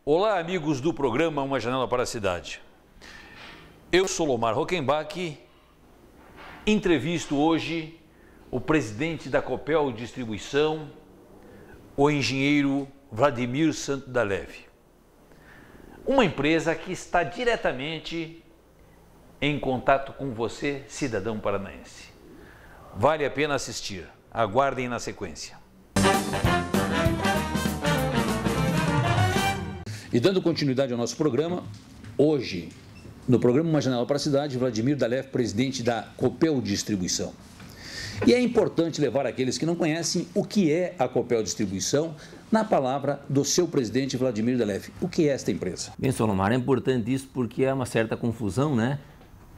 Olá, amigos do programa Uma Janela para a Cidade. Eu sou Lomar Hockenbach, entrevisto hoje o presidente da Copel Distribuição, o engenheiro Vladimir Santudalev. Uma empresa que está diretamente em contato com você, cidadão paranaense. Vale a pena assistir. Aguardem na sequência. E dando continuidade ao nosso programa, hoje, no programa Uma Janela para a Cidade, Vladimir Dalev, presidente da Copel Distribuição. E é importante levar aqueles que não conhecem o que é a Copel Distribuição na palavra do seu presidente, Vladimir Dalev. O que é esta empresa? Bem, Solomar, é importante isso porque há uma certa confusão, né?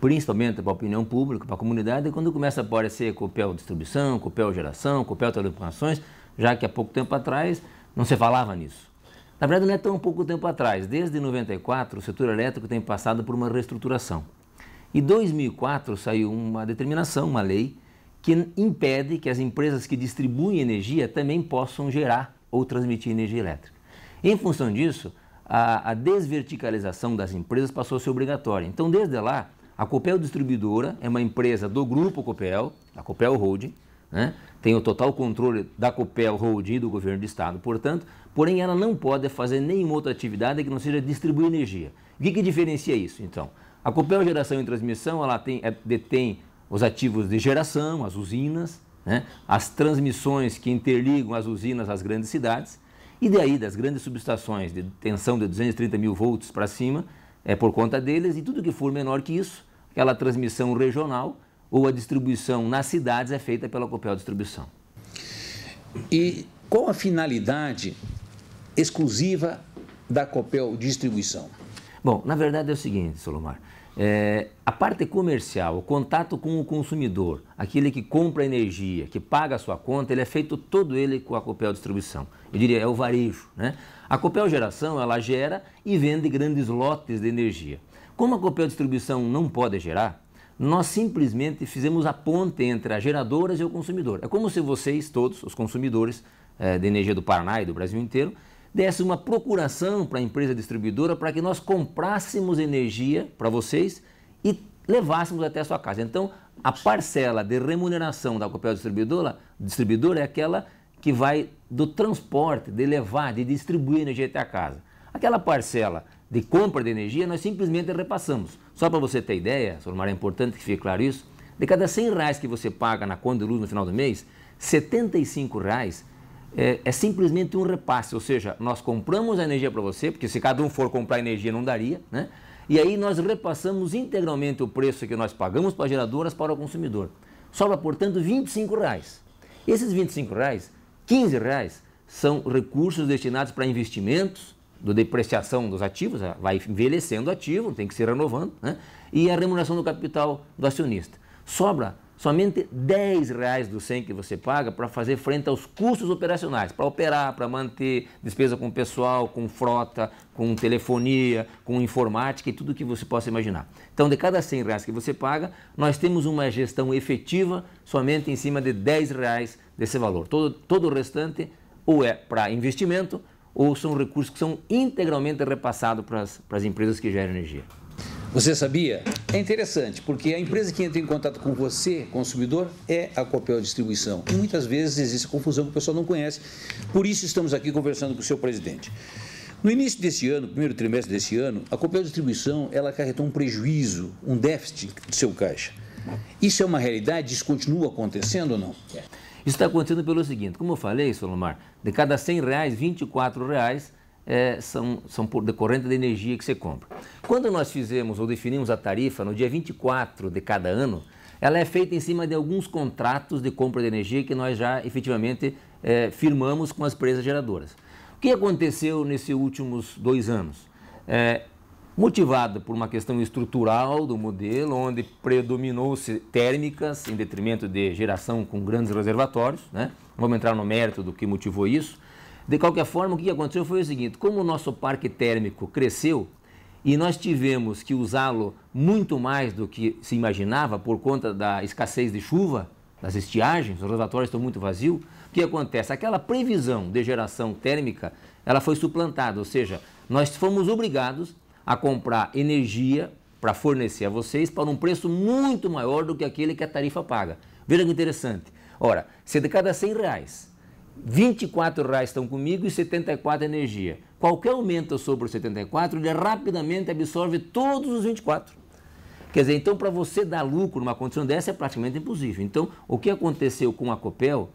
Principalmente para a opinião pública, para a comunidade, quando começa a aparecer Copel Distribuição, Copel Geração, Copel Telecomunicações, já que há pouco tempo atrás não se falava nisso. Na verdade, não é tão pouco tempo atrás. Desde 94, o setor elétrico tem passado por uma reestruturação. Em 2004, saiu uma determinação, uma lei, que impede que as empresas que distribuem energia também possam gerar ou transmitir energia elétrica. Em função disso, a desverticalização das empresas passou a ser obrigatória. Então, desde lá, a Copel Distribuidora é uma empresa do Grupo Copel, a Copel Holding, né? Tem o total controle da Copel Holding e do governo do estado, portanto, porém ela não pode fazer nenhuma outra atividade que não seja distribuir energia. O que diferencia isso, então? A Copel Geração e Transmissão, ela detém os ativos de geração, as usinas, né? As transmissões que interligam as usinas às grandes cidades, e daí das grandes subestações de tensão de 230 mil volts para cima, é por conta deles, e tudo que for menor que isso, aquela transmissão regional ou a distribuição nas cidades é feita pela Copel Distribuição. E qual a finalidade exclusiva da Copel Distribuição? Bom, na verdade é o seguinte, Solomar, a parte comercial, o contato com o consumidor, aquele que compra energia, que paga a sua conta, ele é feito todo ele com a Copel Distribuição. Eu diria, é o varejo, né? A Copel Geração, ela gera e vende grandes lotes de energia. Como a Copel Distribuição não pode gerar, nós simplesmente fizemos a ponte entre as geradoras e o consumidor. É como se vocês todos, os consumidores de energia do Paraná e do Brasil inteiro, dessem uma procuração para a empresa distribuidora para que nós comprássemos energia para vocês e levássemos até a sua casa. Então, a parcela de remuneração da Copel Distribuidora é aquela que vai do transporte, de levar, de distribuir energia até a casa. Aquela parcela de compra de energia, nós simplesmente repassamos. Só para você ter ideia, Solomar, é importante que fique claro isso, de cada R$100 que você paga na conta de luz no final do mês, R$75 é simplesmente um repasse, ou seja, nós compramos a energia para você, porque se cada um for comprar energia não daria, né? E aí nós repassamos integralmente o preço que nós pagamos para as geradoras para o consumidor. Sobra, portanto, R$25. Esses R$25, R$15 são recursos destinados para investimentos, da depreciação dos ativos, vai envelhecendo o ativo, tem que se renovando, né? E a remuneração do capital do acionista. Sobra somente R$10 do 100 que você paga para fazer frente aos custos operacionais, para operar, para manter despesa com pessoal, com frota, com telefonia, com informática e tudo que você possa imaginar. Então, de cada R$100 que você paga, nós temos uma gestão efetiva somente em cima de R$10 desse valor. Todo o restante ou é para investimento, ou são recursos que são integralmente repassados para as empresas que geram energia. Você sabia? É interessante, porque a empresa que entra em contato com você, consumidor, é a Copel Distribuição. E muitas vezes existe confusão que o pessoal não conhece. Por isso estamos aqui conversando com o seu presidente. No início desse ano, primeiro trimestre desse ano, a Copel Distribuição, ela acarretou um prejuízo, um déficit do seu caixa. Isso é uma realidade? Isso continua acontecendo ou não? Isso está acontecendo pelo seguinte, como eu falei, Solomar, de cada R$100, R$24 são por decorrente da energia que você compra. Quando nós fizemos ou definimos a tarifa no dia 24 de cada ano, ela é feita em cima de alguns contratos de compra de energia que nós já efetivamente firmamos com as empresas geradoras. O que aconteceu nesses últimos 2 anos? Motivado por uma questão estrutural do modelo, onde predominou-se térmicas em detrimento de geração com grandes reservatórios, né? Vamos entrar no mérito do que motivou isso. De qualquer forma, o que aconteceu foi o seguinte, como o nosso parque térmico cresceu e nós tivemos que usá-lo muito mais do que se imaginava por conta da escassez de chuva, das estiagens, os reservatórios estão muito vazios, o que acontece? Aquela previsão de geração térmica, ela foi suplantada, ou seja, nós fomos obrigados a comprar energia para fornecer a vocês para um preço muito maior do que aquele que a tarifa paga. Veja que interessante. Ora, se de cada 100 reais, 24 reais estão comigo e 74 energia. Qualquer aumento sobre os 74, ele rapidamente absorve todos os 24. Quer dizer, então para você dar lucro numa condição dessa é praticamente impossível. Então, o que aconteceu com a Copel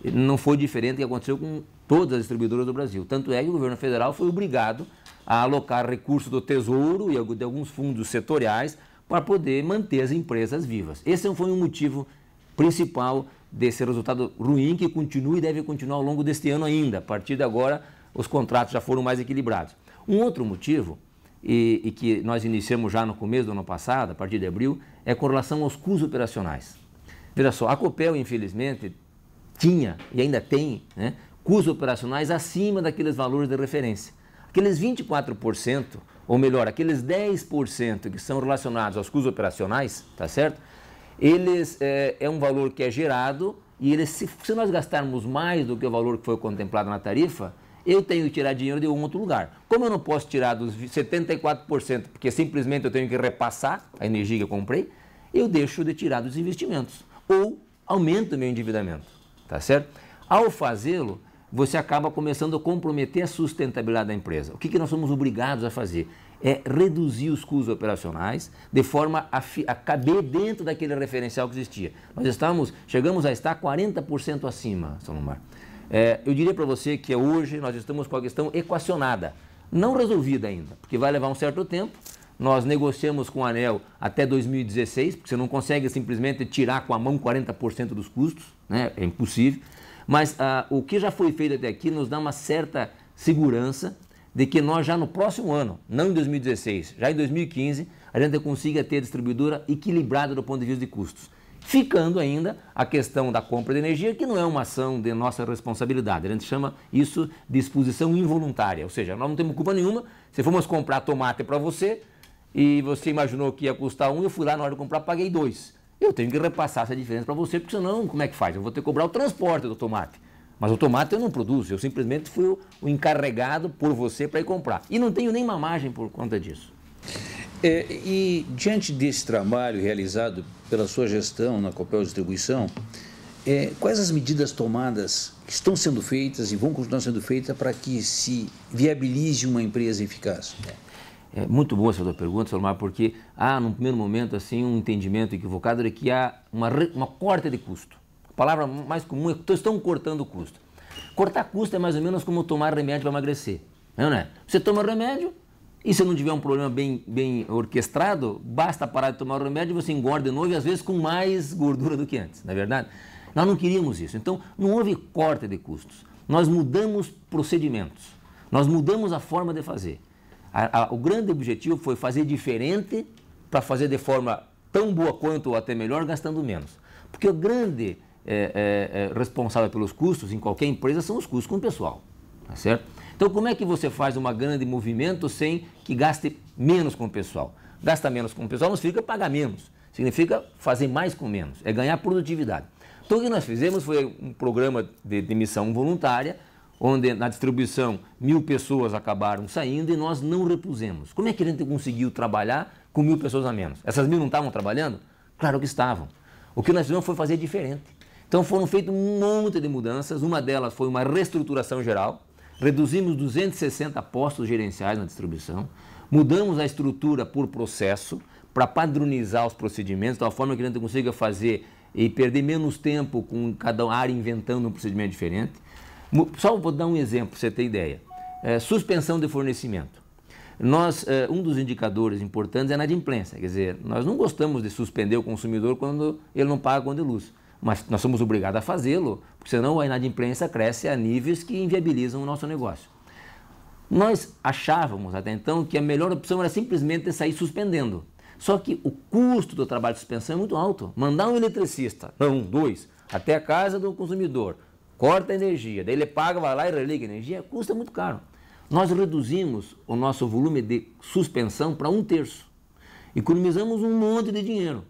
não foi diferente do que aconteceu com todas as distribuidoras do Brasil. Tanto é que o governo federal foi obrigado a alocar recursos do Tesouro e de alguns fundos setoriais para poder manter as empresas vivas. Esse foi um motivo principal desse resultado ruim que continua e deve continuar ao longo deste ano ainda. A partir de agora, os contratos já foram mais equilibrados. Um outro motivo, e que nós iniciamos já no começo do ano passado, a partir de abril, é com relação aos custos operacionais. Veja só, a Copel, infelizmente, tinha e ainda tem, né, custos operacionais acima daqueles valores de referência. Aqueles 24%, ou melhor, aqueles 10% que são relacionados aos custos operacionais, tá certo? Eles é um valor que é gerado e eles, se nós gastarmos mais do que o valor que foi contemplado na tarifa, eu tenho que tirar dinheiro de um outro lugar. Como eu não posso tirar dos 74%, porque simplesmente eu tenho que repassar a energia que eu comprei, eu deixo de tirar dos investimentos ou aumento o meu endividamento, tá certo? Ao fazê-lo, você acaba começando a comprometer a sustentabilidade da empresa. O que nós somos obrigados a fazer? É reduzir os custos operacionais de forma a caber dentro daquele referencial que existia. Nós chegamos a estar 40% acima, Salomar. Eu diria para você que hoje nós estamos com a questão equacionada, não resolvida ainda, porque vai levar um certo tempo. Nós negociamos com a ANEEL até 2016, porque você não consegue simplesmente tirar com a mão 40% dos custos, né? É impossível. Mas o que já foi feito até aqui nos dá uma certa segurança de que nós já no próximo ano, não em 2016, já em 2015, a gente consiga ter a distribuidora equilibrada do ponto de vista de custos. Ficando ainda a questão da compra de energia, que não é uma ação de nossa responsabilidade. A gente chama isso de exposição involuntária, ou seja, nós não temos culpa nenhuma. Se fomos comprar tomate para você e você imaginou que ia custar 1, eu fui lá na hora de comprar, paguei 2. Eu tenho que repassar essa diferença para você, porque senão, como é que faz? Eu vou ter que cobrar o transporte do tomate. Mas o tomate eu não produzo, eu simplesmente fui o encarregado por você para ir comprar. E não tenho nenhuma margem por conta disso. E diante desse trabalho realizado pela sua gestão na Copel Distribuição, quais as medidas tomadas que estão sendo feitas e vão continuar sendo feitas para que se viabilize uma empresa eficaz? É muito boa essa sua pergunta, Salomar, porque há, num primeiro momento, assim, um entendimento equivocado de que há uma corte de custo. A palavra mais comum é estão cortando o custo. Cortar custo é mais ou menos como tomar remédio para emagrecer, não é? Você toma remédio e se não tiver um problema bem orquestrado, basta parar de tomar o remédio e você engorda de novo e às vezes com mais gordura do que antes, não é verdade? Nós não queríamos isso, então não houve corte de custos. Nós mudamos procedimentos, nós mudamos a forma de fazer. O grande objetivo foi fazer diferente para fazer de forma tão boa quanto ou até melhor, gastando menos. Porque o grande responsável pelos custos em qualquer empresa são os custos com o pessoal, tá certo? Então, como é que você faz um grande movimento sem que gaste menos com o pessoal? Gasta menos com o pessoal não significa pagar menos, significa fazer mais com menos, é ganhar produtividade. Então, o que nós fizemos foi um programa de demissão voluntária, onde na distribuição 1.000 pessoas acabaram saindo e nós não repusemos. Como é que a gente conseguiu trabalhar com 1.000 pessoas a menos? Essas 1.000 não estavam trabalhando? Claro que estavam. O que nós fizemos foi fazer diferente. Então foram feitas um monte de mudanças, uma delas foi uma reestruturação geral, reduzimos 260 postos gerenciais na distribuição, mudamos a estrutura por processo para padronizar os procedimentos, de tal forma que a gente consiga fazer e perder menos tempo com cada área inventando um procedimento diferente. Só vou dar um exemplo para você ter ideia. Suspensão de fornecimento. Um dos indicadores importantes é a inadimplência, quer dizer, nós não gostamos de suspender o consumidor quando ele não paga a conta de luz, mas nós somos obrigados a fazê-lo, porque senão a inadimplência cresce a níveis que inviabilizam o nosso negócio. Nós achávamos até então que a melhor opção era simplesmente sair suspendendo, só que o custo do trabalho de suspensão é muito alto. Mandar um eletricista, dois, até a casa do consumidor, corta a energia, daí ele paga, vai lá e religa a energia, custa muito caro. Nós reduzimos o nosso volume de suspensão para 1/3. Economizamos um monte de dinheiro,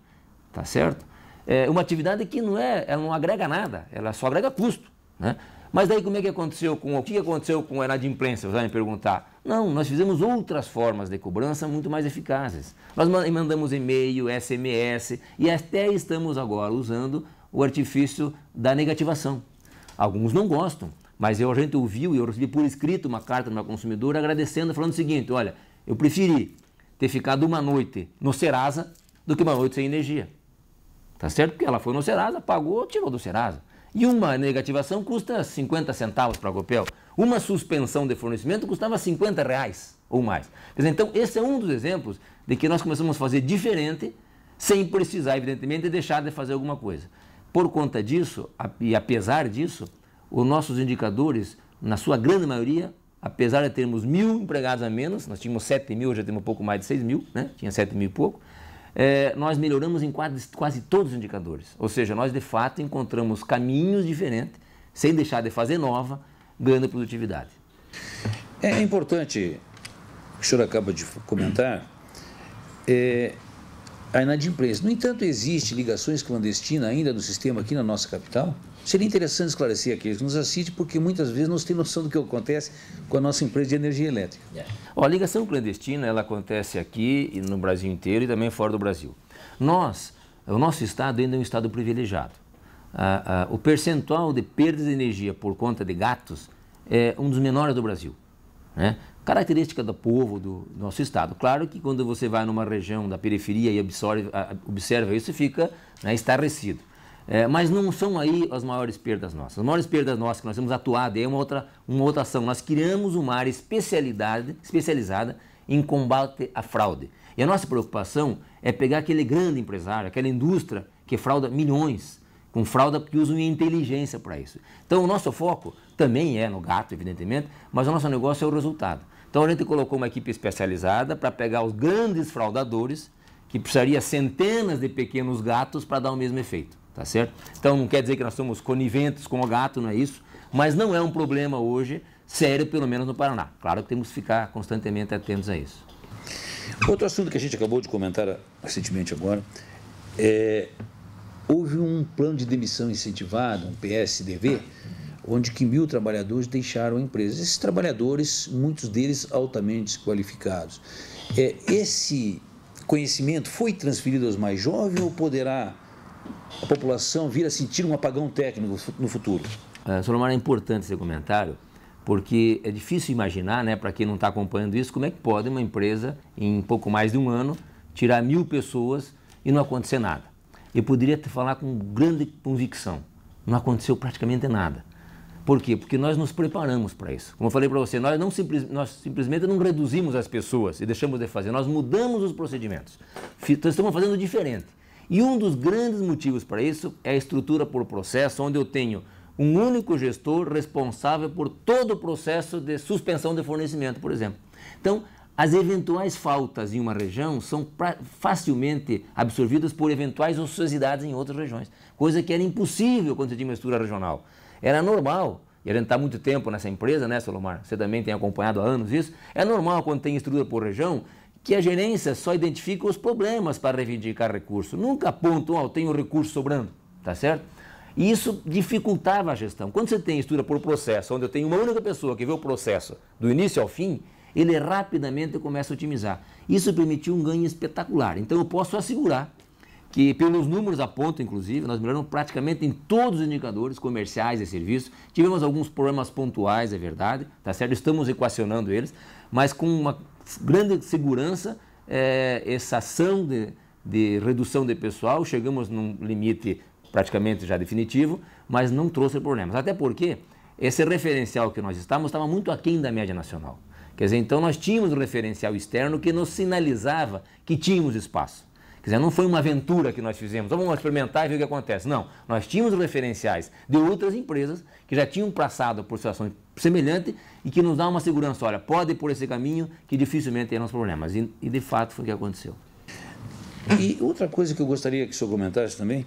tá certo? É uma atividade que ela não agrega nada, ela só agrega custo, né? Mas daí como é que aconteceu o que aconteceu com a inadimplência? Você vai me perguntar. Não, nós fizemos outras formas de cobrança muito mais eficazes. Nós mandamos e-mail, SMS e até estamos agora usando o artifício da negativação. Alguns não gostam, mas a gente ouviu e eu recebi por escrito uma carta do meu consumidor agradecendo, falando o seguinte: olha, eu preferi ter ficado uma noite no Serasa do que uma noite sem energia. Tá certo? Porque ela foi no Serasa, pagou, tirou do Serasa. E uma negativação custa 50 centavos para a Copel. Uma suspensão de fornecimento custava R$50 ou mais. Quer dizer, então, esse é um dos exemplos de que nós começamos a fazer diferente, sem precisar, evidentemente, deixar de fazer alguma coisa. Por conta disso, e apesar disso, os nossos indicadores, na sua grande maioria, apesar de termos 1.000 empregados a menos, nós tínhamos 7.000, já temos um pouco mais de 6.000, né? Tinha 7.000 e pouco, nós melhoramos em quase todos os indicadores. Ou seja, nós de fato encontramos caminhos diferentes, sem deixar de fazer nova, ganhando produtividade. É importante, o senhor acaba de comentar, a inadimplência. No entanto, existe ligações clandestinas ainda no sistema aqui na nossa capital? Seria interessante esclarecer aqueles que nos assistem, porque muitas vezes não se tem noção do que acontece com a nossa empresa de energia elétrica. A ligação clandestina, ela acontece aqui e no Brasil inteiro e também fora do Brasil. O nosso estado ainda é um estado privilegiado. O percentual de perdas de energia por conta de gatos é um dos menores do Brasil, né? Característica do povo do nosso estado. Claro que quando você vai numa região da periferia e observa isso, fica, né, estarrecido. Mas não são aí as maiores perdas nossas. As maiores perdas nossas que nós temos atuado é uma outra ação. Nós criamos uma área especializada em combate à fraude. E a nossa preocupação é pegar aquele grande empresário, aquela indústria que frauda milhões, com fraude porque usam inteligência para isso. Então o nosso foco também é no gato, evidentemente, mas o nosso negócio é o resultado. Então a gente colocou uma equipe especializada para pegar os grandes fraudadores, que precisaria centenas de pequenos gatos para dar o mesmo efeito. Tá certo? Então não quer dizer que nós somos coniventes com o gato, não é isso, mas não é um problema hoje sério, pelo menos no Paraná. Claro que temos que ficar constantemente atentos a isso. Outro assunto que a gente acabou de comentar recentemente agora, houve um plano de demissão incentivado, um PSDV, onde que 1.000 trabalhadores deixaram a empresa. Esses trabalhadores, muitos deles altamente qualificados. Esse conhecimento foi transferido aos mais jovens ou poderá a população vir a sentir um apagão técnico no futuro? Solomar, é importante esse comentário, porque é difícil imaginar, né, para quem não está acompanhando isso, como é que pode uma empresa, em pouco mais de um ano, tirar 1.000 pessoas e não acontecer nada. Eu poderia te falar com grande convicção, não aconteceu praticamente nada. Por quê? Porque nós nos preparamos para isso. Como eu falei para você, nós simplesmente não reduzimos as pessoas e deixamos de fazer, nós mudamos os procedimentos. Estamos fazendo diferente. E um dos grandes motivos para isso é a estrutura por processo, onde eu tenho um único gestor responsável por todo o processo de suspensão de fornecimento, por exemplo. Então, as eventuais faltas em uma região são facilmente absorvidas por eventuais ociosidades em outras regiões, coisa que era impossível quando você tinha uma estrutura regional. Era normal, e a gente está há muito tempo nessa empresa, né, Solomar? Você também tem acompanhado há anos isso. É normal quando tem estrutura por região que a gerência só identifica os problemas para reivindicar recurso. Nunca apontam, tenho recurso sobrando, tá certo? E isso dificultava a gestão. Quando você tem estrutura por processo, onde eu tenho uma única pessoa que vê o processo do início ao fim, ele rapidamente começa a otimizar. Isso permitiu um ganho espetacular. Então eu posso assegurar que, pelos números apontam, inclusive, nós melhoramos praticamente em todos os indicadores comerciais e serviços. Tivemos alguns problemas pontuais, é verdade, tá certo? Estamos equacionando eles, mas com uma grande segurança, essa ação de redução de pessoal, chegamos num limite praticamente já definitivo, mas não trouxe problemas. Até porque esse referencial que nós estava muito aquém da média nacional. Quer dizer, então nós tínhamos um referencial externo que nos sinalizava que tínhamos espaço. Quer dizer, não foi uma aventura que nós fizemos, vamos experimentar e ver o que acontece. Não, nós tínhamos referenciais de outras empresas que já tinham passado por situações semelhantes e que nos dá uma segurança, olha, pode ir por esse caminho que dificilmente terão problemas. E de fato foi o que aconteceu. E outra coisa que eu gostaria que o senhor comentasse também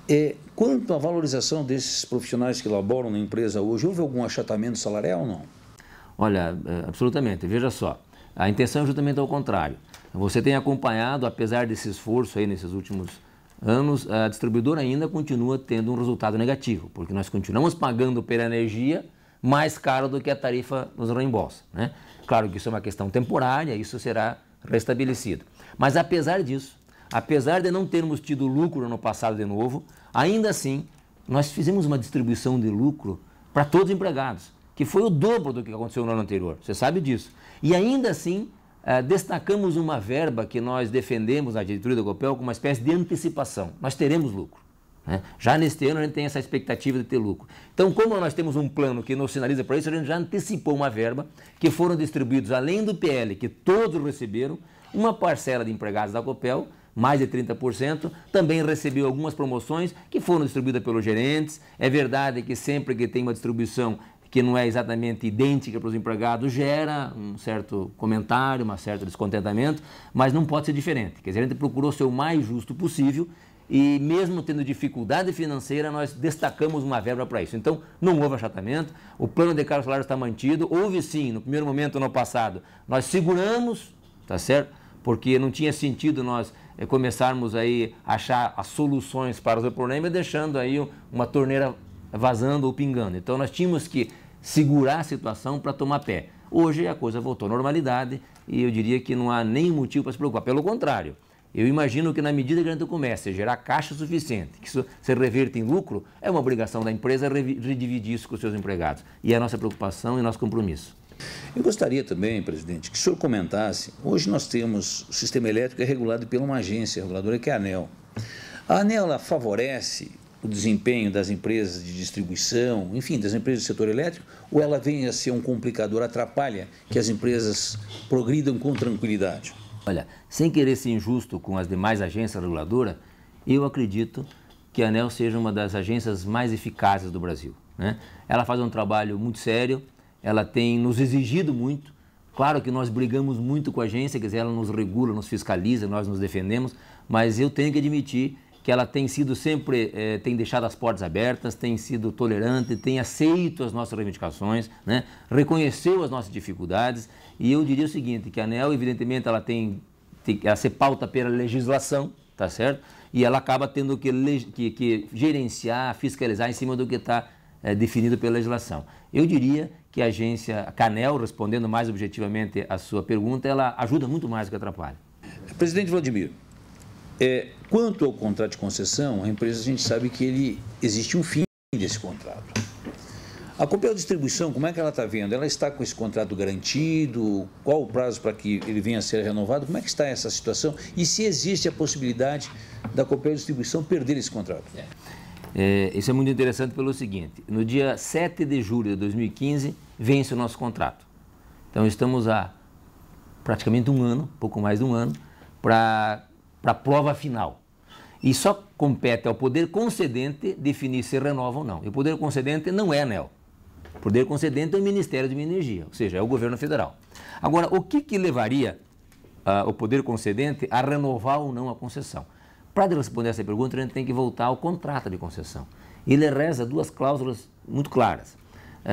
é quanto à valorização desses profissionais que laboram na empresa hoje, houve algum achatamento salarial ou não? Olha, absolutamente. Veja só, a intenção é justamente ao contrário. Você tem acompanhado, apesar desse esforço aí nesses últimos anos, a distribuidora ainda continua tendo um resultado negativo, porque nós continuamos pagando pela energia mais caro do que a tarifa nos reembolsa, né? Claro que isso é uma questão temporária, isso será restabelecido. Mas apesar disso, apesar de não termos tido lucro no passado de novo, ainda assim, nós fizemos uma distribuição de lucro para todos os empregados, que foi o dobro do que aconteceu no ano anterior, você sabe disso. E ainda assim, destacamos uma verba que nós defendemos na diretoria da Copel como uma espécie de antecipação. Nós teremos lucro, né? Já neste ano a gente tem essa expectativa de ter lucro. Então, como nós temos um plano que nos sinaliza para isso, a gente já antecipou uma verba que foram distribuídos, além do PL, que todos receberam, uma parcela de empregados da Copel, mais de 30%, também recebeu algumas promoções que foram distribuídas pelos gerentes. É verdade que sempre que tem uma distribuição que não é exatamente idêntica para os empregados, gera um certo comentário, um certo descontentamento, mas não pode ser diferente. Quer dizer, a gente procurou ser o mais justo possível e mesmo tendo dificuldade financeira, nós destacamos uma verba para isso. Então, não houve achatamento, o plano de cargos salários está mantido, houve sim, no primeiro momento, no passado, nós seguramos, tá certo? Porque não tinha sentido nós começarmos aí a achar as soluções para o problema, deixando aí uma torneira vazando ou pingando. Então, nós tínhamos que segurar a situação para tomar pé. Hoje a coisa voltou à normalidade e eu diria que não há nem motivo para se preocupar. Pelo contrário, eu imagino que na medida que a gente comece a gerar caixa suficiente, que isso se reverta em lucro, é uma obrigação da empresa redividir isso com os seus empregados. E é a nossa preocupação e nosso compromisso. Eu gostaria também, presidente, que o senhor comentasse, hoje nós temos o sistema elétrico regulado por uma agência reguladora que é a ANEEL. A ANEEL ela favorece o desempenho das empresas de distribuição, enfim, das empresas do setor elétrico, ou ela vem a ser um complicador, atrapalha que as empresas progridam com tranquilidade? Olha, sem querer ser injusto com as demais agências reguladoras, eu acredito que a ANEEL seja uma das agências mais eficazes do Brasil, né? Ela faz um trabalho muito sério, ela tem nos exigido muito. Claro que nós brigamos muito com a agência, quer dizer, ela nos regula, nos fiscaliza, nós nos defendemos, mas eu tenho que admitir que ela tem sido sempre, tem deixado as portas abertas, tem sido tolerante, tem aceito as nossas reivindicações, né? Reconheceu as nossas dificuldades, e eu diria o seguinte, que a ANEEL, evidentemente, ela tem ela se pauta pela legislação, tá certo? E ela acaba tendo que gerenciar, fiscalizar em cima do que está definido pela legislação. Eu diria que a agência, a ANEEL, respondendo mais objetivamente a sua pergunta, ela ajuda muito mais do que atrapalha. Presidente Vladimir, quanto ao contrato de concessão, a empresa, a gente sabe que existe um fim desse contrato. A Copel Distribuição, como é que ela está vendo? Ela está com esse contrato garantido? Qual o prazo para que ele venha a ser renovado? Como é que está essa situação? E se existe a possibilidade da Copel Distribuição perder esse contrato? Isso é muito interessante pelo seguinte, no dia 7 de julho de 2015, vence o nosso contrato. Então, estamos há praticamente um ano, pouco mais de um ano, para a prova final. E só compete ao poder concedente definir se renova ou não. E o poder concedente não é a ANEEL. O poder concedente é o Ministério de Minas e Energia, ou seja, é o governo federal. Agora, o que levaria o poder concedente a renovar ou não a concessão? Para responder essa pergunta, a gente tem que voltar ao contrato de concessão. Ele reza duas cláusulas muito claras.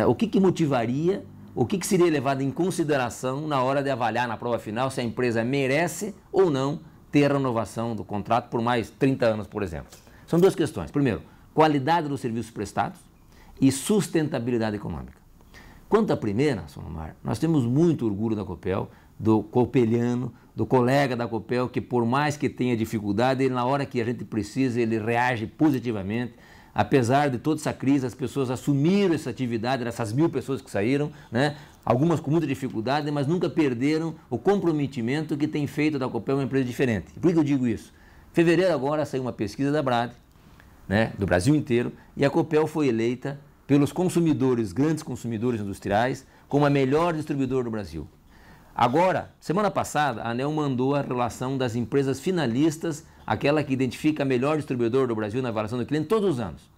O que motivaria, o que seria levado em consideração na hora de avaliar na prova final se a empresa merece ou não ter a renovação do contrato por mais 30 anos, por exemplo. São duas questões. Primeiro, qualidade dos serviços prestados e sustentabilidade econômica. Quanto à primeira, Solomar, nós temos muito orgulho da Copel, do copeliano, do colega da Copel, que por mais que tenha dificuldade, ele, na hora que a gente precisa, ele reage positivamente. Apesar de toda essa crise, as pessoas assumiram essa atividade, essas 1.000 pessoas que saíram, né? Algumas com muita dificuldade, mas nunca perderam o comprometimento que tem feito da Copel uma empresa diferente. Por que eu digo isso? Em fevereiro agora saiu uma pesquisa da Brad, né, do Brasil inteiro, e a Copel foi eleita pelos consumidores, grandes consumidores industriais, como a melhor distribuidora do Brasil. Agora, semana passada, a ANEEL mandou a relação das empresas finalistas, aquela que identifica a melhor distribuidora do Brasil na avaliação do cliente todos os anos.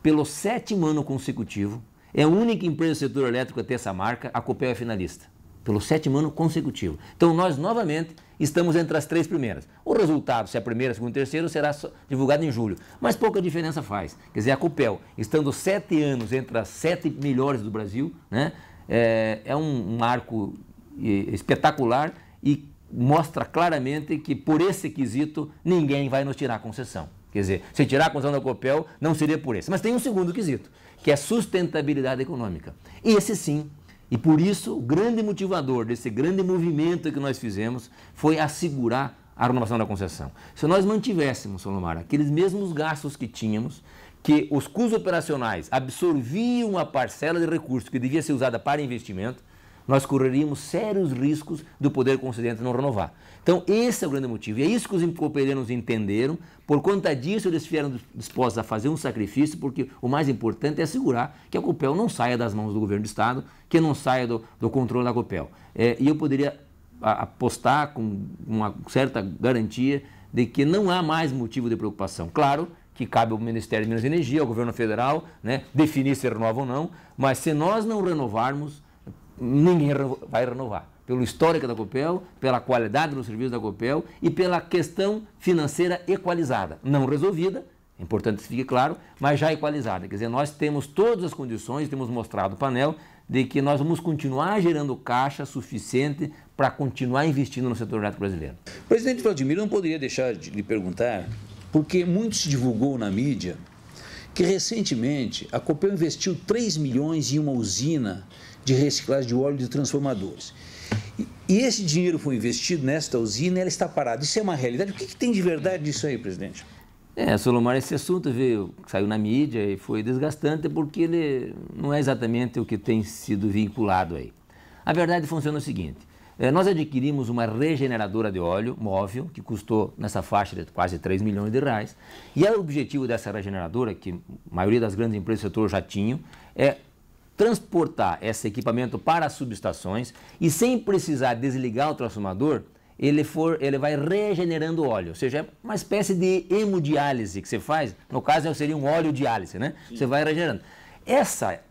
Pelo 7º ano consecutivo, é a única empresa do setor elétrico a ter essa marca, a Copel é finalista. Pelo 7º ano consecutivo. Então, nós, novamente, estamos entre as 3 primeiras. O resultado, se é a primeira, segundo, terceiro, será divulgado em julho. Mas pouca diferença faz. Quer dizer, a Copel, estando 7 anos entre as 7 melhores do Brasil, né, é um marco espetacular e mostra claramente que, por esse quesito, ninguém vai nos tirar a concessão. Quer dizer, se tirar a concessão da Copel, não seria por esse. Mas tem um segundo quesito, que é sustentabilidade econômica. Esse sim. E por isso, o grande motivador desse grande movimento que nós fizemos foi assegurar a renovação da concessão. Se nós mantivéssemos, Solomar, aqueles mesmos gastos que tínhamos, que os custos operacionais absorviam a parcela de recursos que devia ser usada para investimento, nós correríamos sérios riscos do poder concedente não renovar. Então, esse é o grande motivo. E é isso que os cooperanos entenderam. Por conta disso, eles ficaram dispostos a fazer um sacrifício, porque o mais importante é assegurar que a Copel não saia das mãos do governo do Estado, que não saia do controle da Copel. E eu poderia apostar com uma certa garantia de que não há mais motivo de preocupação. Claro que cabe ao Ministério de Minas e Energia, ao governo federal, né, definir se renova ou não, mas se nós não renovarmos, ninguém vai renovar. Pelo histórico da Copel, pela qualidade dos serviços da Copel e pela questão financeira equalizada. Não resolvida, é importante que fique claro, mas já equalizada. Quer dizer, nós temos todas as condições, temos mostrado o painel, de que nós vamos continuar gerando caixa suficiente para continuar investindo no setor elétrico brasileiro. Presidente Vladimir, não poderia deixar de lhe perguntar, porque muito se divulgou na mídia que recentemente a Copel investiu 3 milhões em uma usina de reciclagem de óleo de transformadores. E esse dinheiro foi investido nesta usina e ela está parada. Isso é uma realidade? O que tem de verdade disso aí, presidente? Solomar, esse assunto saiu na mídia e foi desgastante porque ele não é exatamente o que tem sido vinculado aí. A verdade funciona o seguinte, nós adquirimos uma regeneradora de óleo móvel que custou nessa faixa de quase 3 milhões de reais e o objetivo dessa regeneradora, que a maioria das grandes empresas do setor já tinham, é transportar esse equipamento para as subestações e sem precisar desligar o transformador, ele vai regenerando óleo, ou seja, é uma espécie de hemodiálise que você faz, no caso seria um óleo diálise, né? Sim. Você vai regenerando.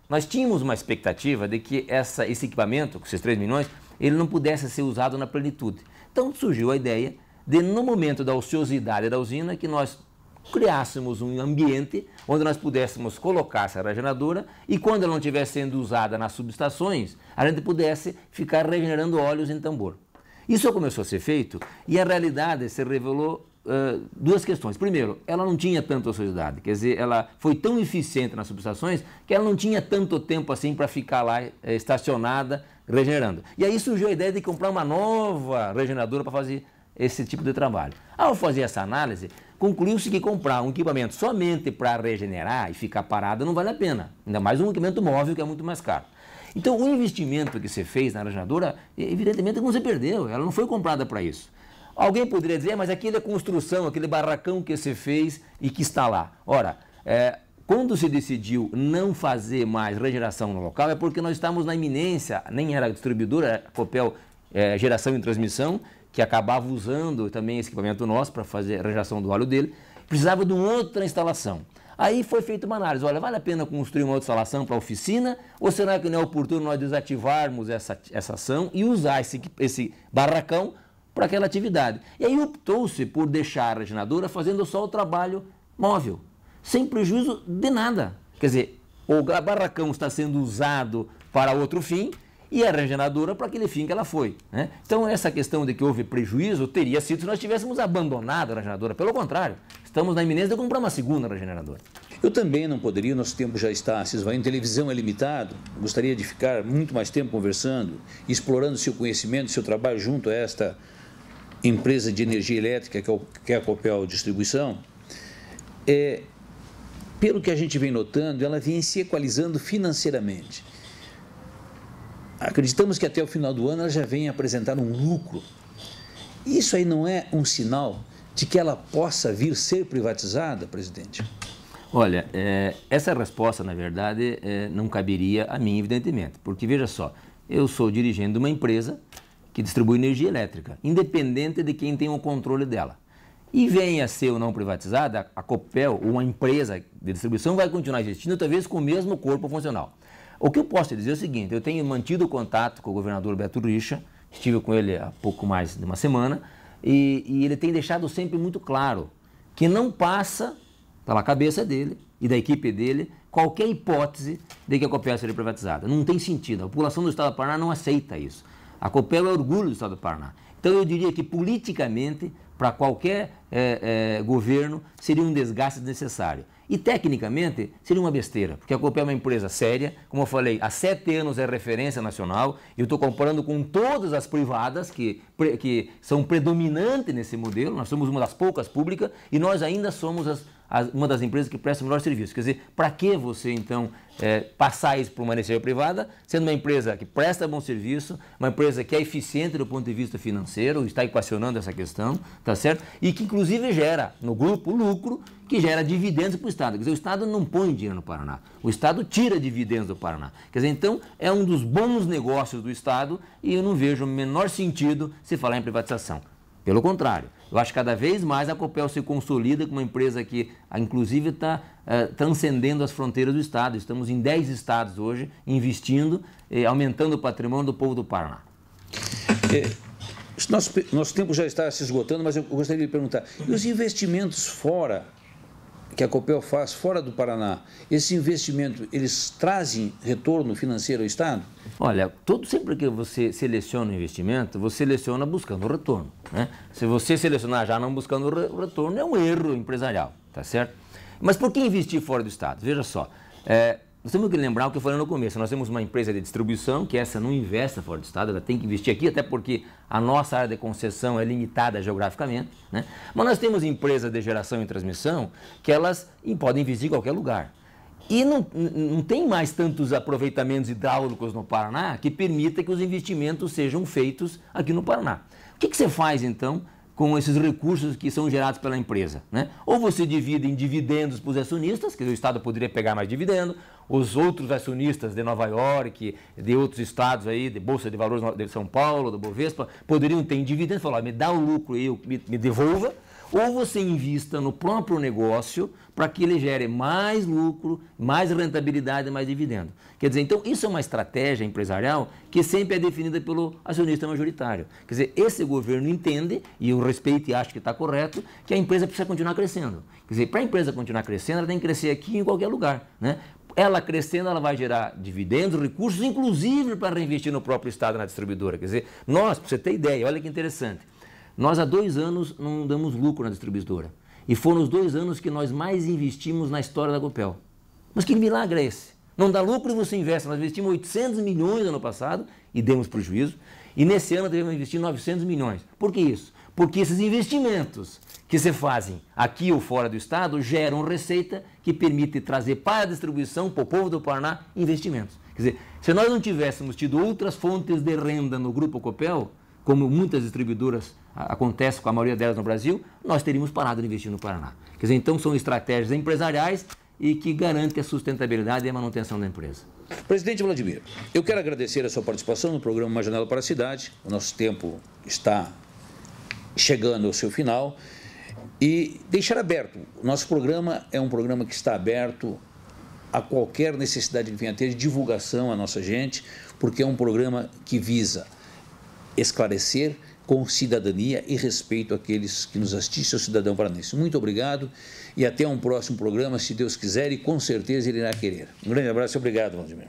Nós tínhamos uma expectativa de que esse equipamento, com esses 3 milhões, ele não pudesse ser usado na plenitude. Então surgiu a ideia de, no momento da ociosidade da usina, que nós criássemos um ambiente onde nós pudéssemos colocar essa regeneradora e quando ela não estivesse sendo usada nas subestações, a gente pudesse ficar regenerando óleos em tambor. Isso começou a ser feito e a realidade se revelou duas questões. Primeiro, ela não tinha tanta ociosidade, quer dizer, ela foi tão eficiente nas subestações que ela não tinha tanto tempo assim para ficar lá estacionada regenerando. E aí surgiu a ideia de comprar uma nova regeneradora para fazer esse tipo de trabalho. Ao fazer essa análise, concluiu-se que comprar um equipamento somente para regenerar e ficar parado não vale a pena, ainda mais um equipamento móvel que é muito mais caro. Então, o investimento que você fez na regeneradora, evidentemente não se perdeu, ela não foi comprada para isso. Alguém poderia dizer, mas aquele é construção, aquele barracão que você fez e que está lá. Ora, quando se decidiu não fazer mais regeneração no local, é porque nós estávamos na iminência, nem era distribuidora, era Copel Geração e Transmissão, que acabava usando também esse equipamento nosso para fazer a regeneração do óleo dele, precisava de uma outra instalação. Aí foi feita uma análise, olha, vale a pena construir uma outra instalação para a oficina ou será que não é oportuno nós desativarmos essa ação e usar esse barracão para aquela atividade? E aí optou-se por deixar a regeneradora fazendo só o trabalho móvel, sem prejuízo de nada. Quer dizer, o barracão está sendo usado para outro fim e a regeneradora para aquele fim que ela foi, né? Então essa questão de que houve prejuízo teria sido se nós tivéssemos abandonado a regeneradora. Pelo contrário, estamos na iminência de comprar uma segunda regeneradora. Eu também não poderia, nosso tempo já está se esvaindo, televisão é limitado, gostaria de ficar muito mais tempo conversando, explorando seu conhecimento, seu trabalho junto a esta empresa de energia elétrica que é a Copel Distribuição. Pelo que a gente vem notando, ela vem se equalizando financeiramente. Acreditamos que até o final do ano ela já vem apresentar um lucro. Isso aí não é um sinal de que ela possa vir ser privatizada, presidente? Olha, essa resposta, na verdade, não caberia a mim, evidentemente, porque, veja só, eu sou dirigente de uma empresa que distribui energia elétrica, independente de quem tem o controle dela. E venha a ser ou não privatizada, a Copel, uma empresa de distribuição, vai continuar existindo, talvez com o mesmo corpo funcional. O que eu posso te dizer é o seguinte, eu tenho mantido contato com o governador Beto Richa, estive com ele há pouco mais de uma semana, e ele tem deixado sempre muito claro que não passa pela cabeça dele e da equipe dele qualquer hipótese de que a Copel seja privatizada. Não tem sentido, a população do Estado do Paraná não aceita isso. A Copel é orgulho do Estado do Paraná. Então eu diria que politicamente para qualquer governo seria um desgaste desnecessário. E, tecnicamente, seria uma besteira, porque a Copel é uma empresa séria, como eu falei, há 7 anos é referência nacional, e eu estou comparando com todas as privadas que são predominantes nesse modelo, nós somos uma das poucas públicas, e nós ainda somos uma das empresas que presta o melhor serviço. Quer dizer, para que você, então, passar isso para uma iniciativa privada, sendo uma empresa que presta bom serviço, uma empresa que é eficiente do ponto de vista financeiro, está equacionando essa questão, tá certo? E que, inclusive, gera no grupo lucro, que gera dividendos para o Estado. Quer dizer, o Estado não põe dinheiro no Paraná, o Estado tira dividendos do Paraná. Quer dizer, então, é um dos bons negócios do Estado e eu não vejo o menor sentido se falar em privatização. Pelo contrário, eu acho que cada vez mais a Copel se consolida como uma empresa que, inclusive, está transcendendo as fronteiras do Estado. Estamos em 10 estados hoje, investindo, aumentando o patrimônio do povo do Paraná. Nosso tempo já está se esgotando, mas eu gostaria de perguntar, e os investimentos fora, que a Copel faz fora do Paraná, esse investimento, eles trazem retorno financeiro ao Estado? Olha, sempre que você seleciona um investimento, você seleciona buscando retorno, né? Se você selecionar já não buscando retorno, é um erro empresarial, tá certo? Mas por que investir fora do Estado? Veja só, nós temos que lembrar o que eu falei no começo, nós temos uma empresa de distribuição que essa não investe fora do Estado, ela tem que investir aqui, até porque a nossa área de concessão é limitada geograficamente, né? Mas nós temos empresas de geração e transmissão que elas podem investir em qualquer lugar. E não tem mais tantos aproveitamentos hidráulicos no Paraná que permita que os investimentos sejam feitos aqui no Paraná. O que você faz, então, com esses recursos que são gerados pela empresa, né? Ou você divide em dividendos para os acionistas, que o Estado poderia pegar mais dividendo, os outros acionistas de Nova York, de outros estados aí, de Bolsa de Valores de São Paulo, do Bovespa, poderiam ter em dividendos, falar, me dá o lucro e me devolva, ou você invista no próprio negócio para que ele gere mais lucro, mais rentabilidade, mais dividendo. Quer dizer, então isso é uma estratégia empresarial que sempre é definida pelo acionista majoritário. Quer dizer, esse governo entende, e eu respeito e acho que está correto, que a empresa precisa continuar crescendo. Quer dizer, para a empresa continuar crescendo, ela tem que crescer aqui em qualquer lugar, né? Ela crescendo, ela vai gerar dividendos, recursos, inclusive para reinvestir no próprio Estado, na distribuidora. Quer dizer, nós, para você ter ideia, olha que interessante, nós há 2 anos não damos lucro na distribuidora. E foram os 2 anos que nós mais investimos na história da Copel. Mas que milagre é esse? Não dá lucro e você investe. Nós investimos 800 milhões no ano passado e demos prejuízo. E nesse ano devemos investir 900 milhões. Por que isso? Porque esses investimentos que se fazem aqui ou fora do Estado geram receita que permite trazer para a distribuição, para o povo do Paraná, investimentos. Quer dizer, se nós não tivéssemos tido outras fontes de renda no Grupo Copel, como muitas distribuidoras acontece com a maioria delas no Brasil, nós teríamos parado de investir no Paraná. Quer dizer, então são estratégias empresariais e que garantem a sustentabilidade e a manutenção da empresa. Presidente Vladimir, eu quero agradecer a sua participação no programa Uma Janela para a Cidade. O nosso tempo está chegando ao seu final e deixar aberto. O nosso programa é um programa que está aberto a qualquer necessidade que venha a ter de divulgação à nossa gente, porque é um programa que visa esclarecer com cidadania e respeito àqueles que nos assistem, ao cidadão paranense. Muito obrigado e até um próximo programa, se Deus quiser, e com certeza ele irá querer. Um grande abraço e obrigado, Vladimir.